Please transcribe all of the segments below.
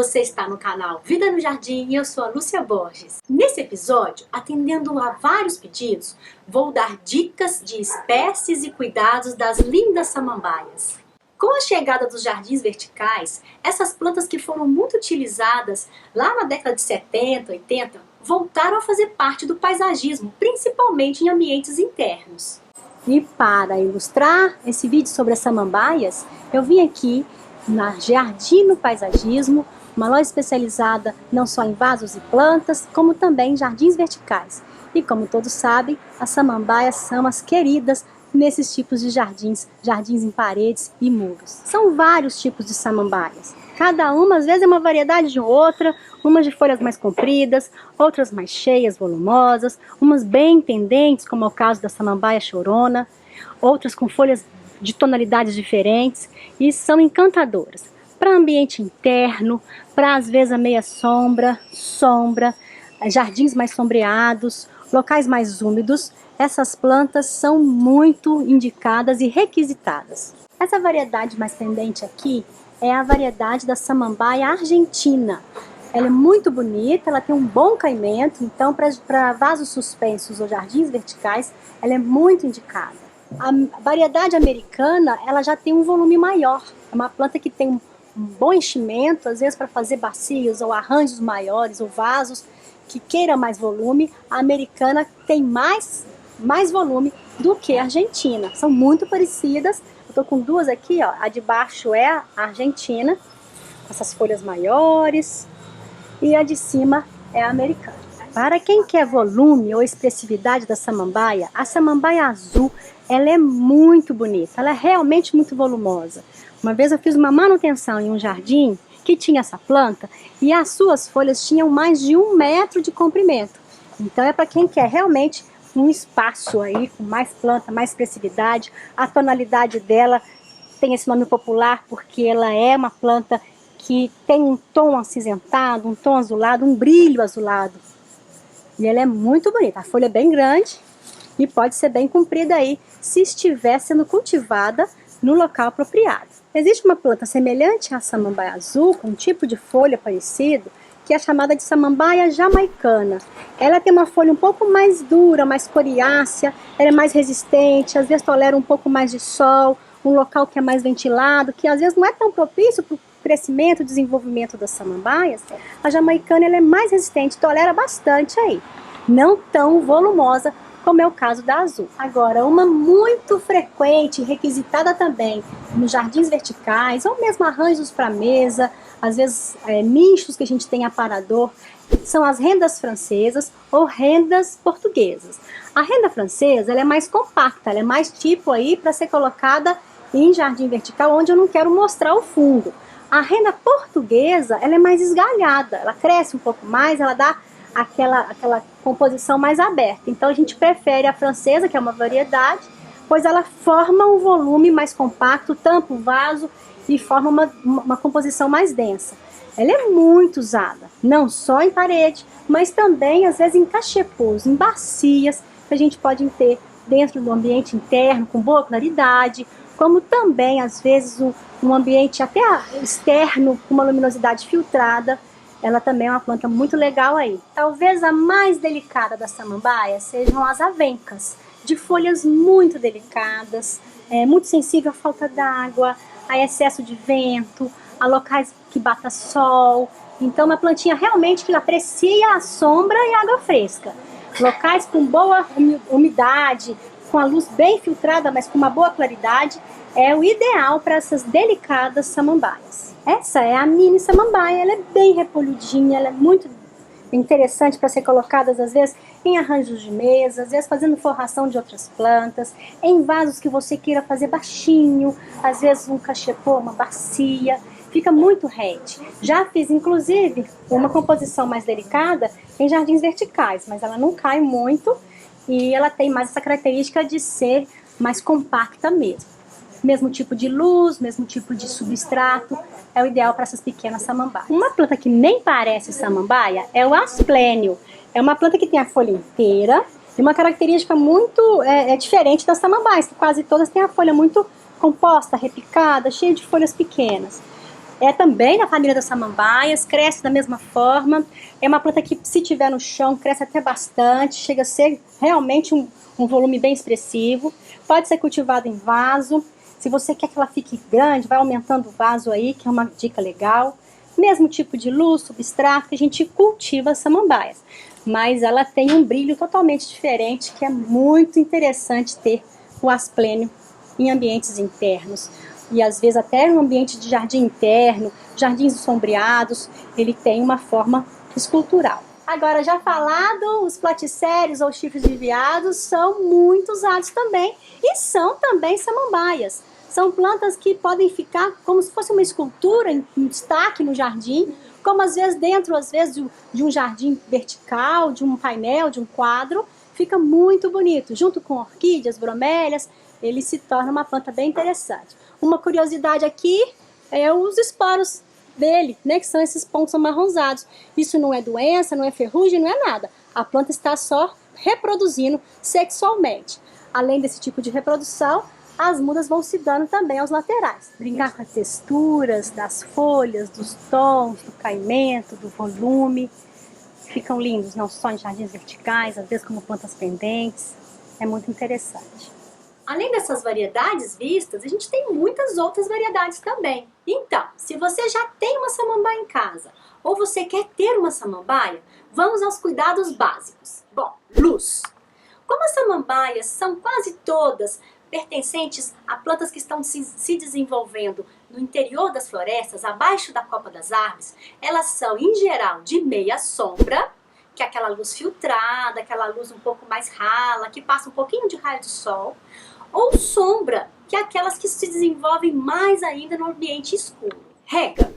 Você está no canal Vida no Jardim e eu sou a Lúcia Borges. Nesse episódio, atendendo a vários pedidos, vou dar dicas de espécies e cuidados das lindas samambaias. Com a chegada dos jardins verticais, essas plantas que foram muito utilizadas lá na década de 70, 80, voltaram a fazer parte do paisagismo, principalmente em ambientes internos. E para ilustrar esse vídeo sobre as samambaias, eu vim aqui na Jardino Paisagismo, uma loja especializada não só em vasos e plantas, como também em jardins verticais. E como todos sabem, as samambaias são as queridas nesses tipos de jardins, jardins em paredes e muros. São vários tipos de samambaias. Cada uma, às vezes, é uma variedade de outra, umas de folhas mais compridas, outras mais cheias, volumosas, umas bem pendentes, como é o caso da samambaia chorona, outras com folhas de tonalidades diferentes e são encantadoras. Para ambiente interno, para às vezes a meia sombra, jardins mais sombreados, locais mais úmidos, essas plantas são muito indicadas e requisitadas. Essa variedade mais pendente aqui é a variedade da samambaia argentina. Ela é muito bonita, ela tem um bom caimento, então para vasos suspensos ou jardins verticais, ela é muito indicada. A variedade americana, ela já tem um volume maior, é uma planta que tem um bom enchimento, às vezes para fazer bacias ou arranjos maiores ou vasos que queiram mais volume. A americana tem mais volume do que a argentina, são muito parecidas. Eu tô com duas aqui, ó. A de baixo é a argentina, com essas folhas maiores, e a de cima é a americana. Para quem quer volume ou expressividade da samambaia, a samambaia azul, ela é muito bonita, ela é realmente muito volumosa. Uma vez eu fiz uma manutenção em um jardim que tinha essa planta e as suas folhas tinham mais de 1 metro de comprimento. Então é para quem quer realmente um espaço aí com mais planta, mais expressividade. A tonalidade dela tem esse nome popular porque ela é uma planta que tem um tom acinzentado, um tom azulado, um brilho azulado. E ela é muito bonita. A folha é bem grande e pode ser bem comprida aí se estiver sendo cultivada no local apropriado. Existe uma planta semelhante à samambaia azul, com um tipo de folha parecido, que é chamada de samambaia jamaicana. Ela tem uma folha um pouco mais dura, mais coriácea, ela é mais resistente, às vezes tolera um pouco mais de sol, um local que é mais ventilado, que às vezes não é tão propício para o crescimento e desenvolvimento das samambaias. A jamaicana ela é mais resistente, tolera bastante aí, não tão volumosa como é o caso da azul. Agora, uma muito frequente, requisitada também nos jardins verticais, ou mesmo arranjos para mesa, às vezes nichos que a gente tem aparador, são as rendas francesas ou rendas portuguesas. A renda francesa ela é mais compacta, ela é mais tipo aí para ser colocada em jardim vertical, onde eu não quero mostrar o fundo. A renda portuguesa ela é mais esgalhada, ela cresce um pouco mais, ela dá aquela composição mais aberta. Então a gente prefere a francesa, que é uma variedade, pois ela forma um volume mais compacto, tampa o vaso e forma uma composição mais densa. Ela é muito usada, não só em parede, mas também às vezes em cachepôs, em bacias, que a gente pode ter dentro do ambiente interno, com boa claridade, como também às vezes um ambiente até externo, com uma luminosidade filtrada. Ela também é uma planta muito legal aí. Talvez a mais delicada da samambaia sejam as avencas, de folhas muito delicadas, muito sensível à falta d'água, a excesso de vento, a locais que bata sol. Então uma plantinha realmente que aprecia a sombra e a água fresca. Locais com boa umidade, com a luz bem filtrada, mas com uma boa claridade, é o ideal para essas delicadas samambaias. Essa é a mini samambaia, ela é bem repolhudinha, ela é muito interessante para ser colocada às vezes em arranjos de mesa, às vezes fazendo forração de outras plantas, em vasos que você queira fazer baixinho, às vezes um cachepô, uma bacia, fica muito rede. Já fiz inclusive uma composição mais delicada em jardins verticais, mas ela não cai muito e ela tem mais essa característica de ser mais compacta mesmo. Mesmo tipo de luz, mesmo tipo de substrato, é o ideal para essas pequenas samambaias. Uma planta que nem parece samambaia é o asplênio. É uma planta que tem a folha inteira e uma característica muito diferente das samambaias, que quase todas têm a folha muito composta, repicada, cheia de folhas pequenas. É também da família das samambaias, cresce da mesma forma. É uma planta que, se tiver no chão, cresce até bastante, chega a ser realmente um volume bem expressivo. Pode ser cultivado em vaso. Se você quer que ela fique grande, vai aumentando o vaso aí, que é uma dica legal. Mesmo tipo de luz, substrato, que a gente cultiva as samambaias. Mas ela tem um brilho totalmente diferente, que é muito interessante ter o asplênio em ambientes internos. E às vezes até no ambiente de jardim interno, jardins sombreados, ele tem uma forma escultural. Agora, já falado, os platicérios ou chifres de veado são muito usados também e são também samambaias. São plantas que podem ficar como se fosse uma escultura em destaque no jardim, como às vezes dentro de um jardim vertical, de um painel, de um quadro, fica muito bonito. Junto com orquídeas, bromélias, ele se torna uma planta bem interessante. Uma curiosidade aqui é os esporos dele, né, que são esses pontos amarronzados. Isso não é doença, não é ferrugem, não é nada. A planta está só reproduzindo sexualmente. Além desse tipo de reprodução, as mudas vão se dando também aos laterais. Brincar com as texturas das folhas, dos tons, do caimento, do volume. Ficam lindos, não só em jardins verticais, às vezes como plantas pendentes. É muito interessante. Além dessas variedades vistas, a gente tem muitas outras variedades também. Então, se você já tem uma samambaia em casa, ou você quer ter uma samambaia, vamos aos cuidados básicos. Bom, luz. Como as samambaias são quase todas pertencentes a plantas que estão se desenvolvendo no interior das florestas, abaixo da copa das árvores, elas são, em geral, de meia sombra, que é aquela luz filtrada, aquela luz um pouco mais rala, que passa um pouquinho de raio de sol, ou sombra, que é aquelas que se desenvolvem mais ainda no ambiente escuro. Rega.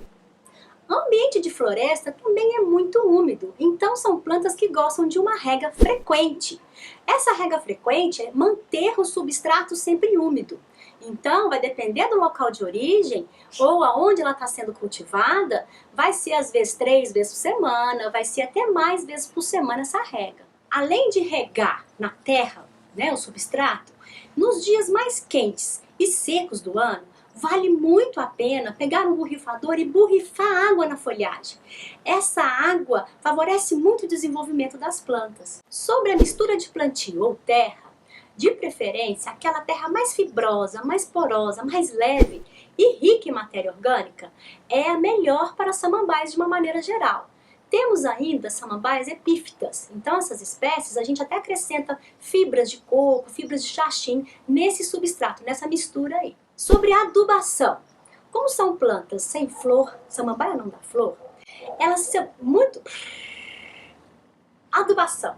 O ambiente de floresta também é muito úmido, então são plantas que gostam de uma rega frequente. Essa rega frequente é manter o substrato sempre úmido. Então, vai depender do local de origem ou aonde ela está sendo cultivada, vai ser às vezes 3 vezes por semana, vai ser até mais vezes por semana essa rega. Além de regar na terra, né, o substrato, nos dias mais quentes e secos do ano, vale muito a pena pegar um borrifador e borrifar água na folhagem. Essa água favorece muito o desenvolvimento das plantas. Sobre a mistura de plantio ou terra, de preferência aquela terra mais fibrosa, mais porosa, mais leve e rica em matéria orgânica, é a melhor para samambaias de uma maneira geral. Temos ainda samambaias epífitas, então essas espécies a gente até acrescenta fibras de coco, fibras de xaxim nesse substrato, nessa mistura aí. Sobre a adubação, como são plantas sem flor, samambaia não dá flor, elas são muito... Adubação,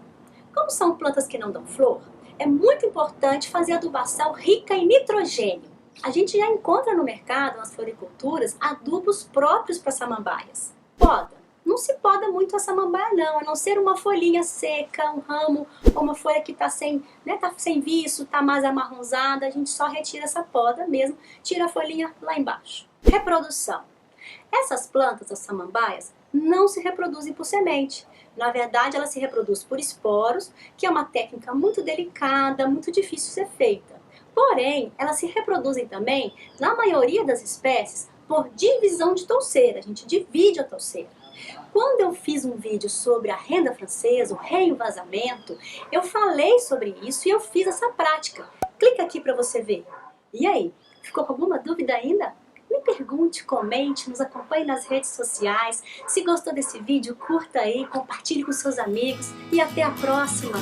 como são plantas que não dão flor, é muito importante fazer adubação rica em nitrogênio. A gente já encontra no mercado, nas floriculturas, adubos próprios para samambaias. Poda. Não se poda muito a samambaia não, a não ser uma folhinha seca, um ramo, ou uma folha que está sem, né, tá sem viço, está mais amarronzada, a gente só retira essa poda mesmo, tira a folhinha lá embaixo. Reprodução. Essas plantas, as samambaias, não se reproduzem por semente. Na verdade, ela se reproduz por esporos, que é uma técnica muito delicada, muito difícil de ser feita. Porém, elas se reproduzem também, na maioria das espécies, por divisão de touceira. A gente divide a touceira. Quando eu fiz um vídeo sobre a renda francesa, o reenvasamento, eu falei sobre isso e eu fiz essa prática. Clica aqui para você ver. E aí, ficou com alguma dúvida ainda? Me pergunte, comente, nos acompanhe nas redes sociais. Se gostou desse vídeo, curta aí, compartilhe com seus amigos e até a próxima!